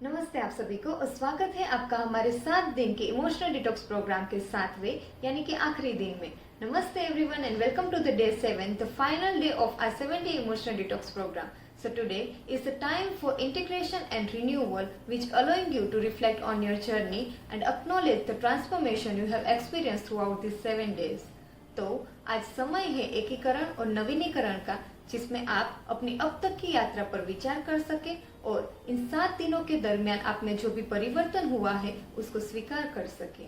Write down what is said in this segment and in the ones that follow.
नमस्ते आप सभी को और स्वागत है आपका हमारे 7 दिन के इमोशनल डिटॉक्स प्रोग्राम के 7वें यानी कि आखिरी दिन में। नमस्ते everyone and welcome to the day 7, the final day of our 7-day emotional detox program. So today is the time for integration and renewal, which allowing you to reflect on your journey and acknowledge the transformation you have experienced throughout these 7 days. तो आज समय है एकीकरण और नवीनीकरण का, जिसमें आप अपनी अब तक की यात्रा पर विचार कर सके और इन 7 दिनों के दरमियान आप में जो भी परिवर्तन हुआ है उसको स्वीकार कर सके।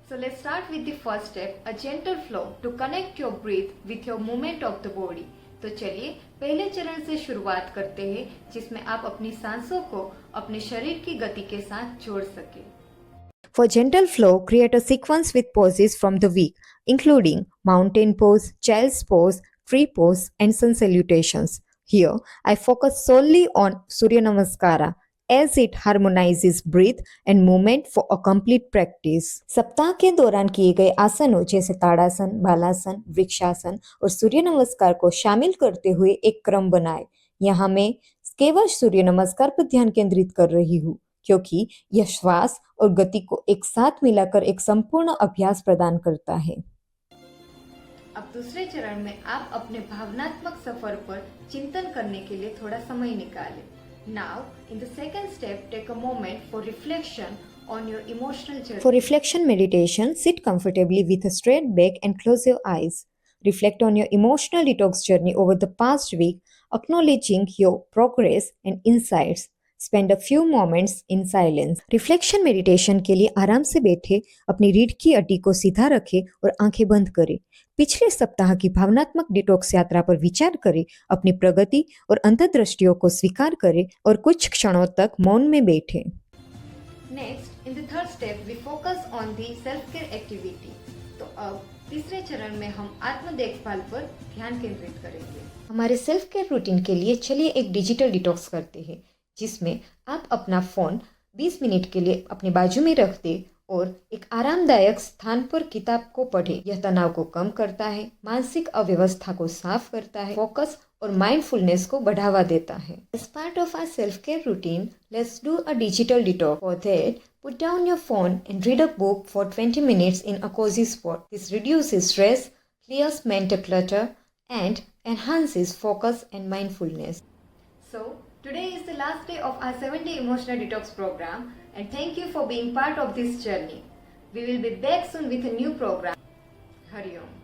So let's start with the first step, a gentle flow to connect your breath with your movement of the body. तो चलिए पहले चरण से शुरुआत करते हैं, जिसमें आप अपनी सांसों को अपने शरीर की गति के साथ जोड़ सके। For gentle flow, create a sequence with poses from the week, including mountain pose, child's pose, tree pose, and sun salutations. Here, I focus solely on Surya Namaskara as it harmonizes breath and movement for a complete practice. सप्ताह के दौरान किए गए आसनों जैसे ताड़ासन, बालासन, वृक्षासन और सूर्य नमस्कार को शामिल करते हुए एक क्रम बनाए। यहाँ मैं केवल सूर्य नमस्कार पर ध्यान केंद्रित कर रही हूँ, क्योंकि यह श्वास और गति को एक साथ मिलाकर एक संपूर्ण अभ्यास प्रदान करता है। अब दूसरे चरण में आप अपने भावनात्मक सफर पर चिंतन करने के लिए थोड़ा समय निकालें। Now, in the second step, take a moment for reflection on your emotional journey. For reflection meditation, sit comfortably with a straight back and close your eyes. Reflect on your emotional detox journey over the past week, acknowledging your progress and insights. Spend a few moments in silence. Reflection meditation के लिए आराम से बैठे, अपनी रीढ़ की हड्डी को सीधा रखें और आंखें बंद करें। पिछले सप्ताह की भावनात्मक डिटॉक्स यात्रा पर विचार करें, अपनी प्रगति और अंतर्दृष्टियों को स्वीकार करें और कुछ क्षणों तक मौन में बैठें। Next, in the third step, we focus on the self-care activity. तो अब तीसरे चरण में हम आत्म देखभाल पर ध्यान केंद्रित करेंगे। हमारे सेल्फ केयर रूटीन के लिए चलिए एक डिजिटल डिटॉक्स करते हैं, जिसमें आप अपना फ़ोन 20 मिनट के लिए अपने बाजू में रख दें और एक आरामदायक स्थान पर किताब को पढ़ें। यह तनाव को कम करता है, मानसिक अव्यवस्था को साफ करता है, फोकस और माइंडफुलनेस को बढ़ावा देता है। As part of our self-care routine, let's do a digital detox. For that, put down your phone and read a book for 20 minutes in a cozy spot. This reduces stress, clears mental clutter, and enhances focus and mindfulness. So, today is the last day of our 7-day emotional detox program, and thank you for being part of this journey. We will be back soon with a new program. Hari Om.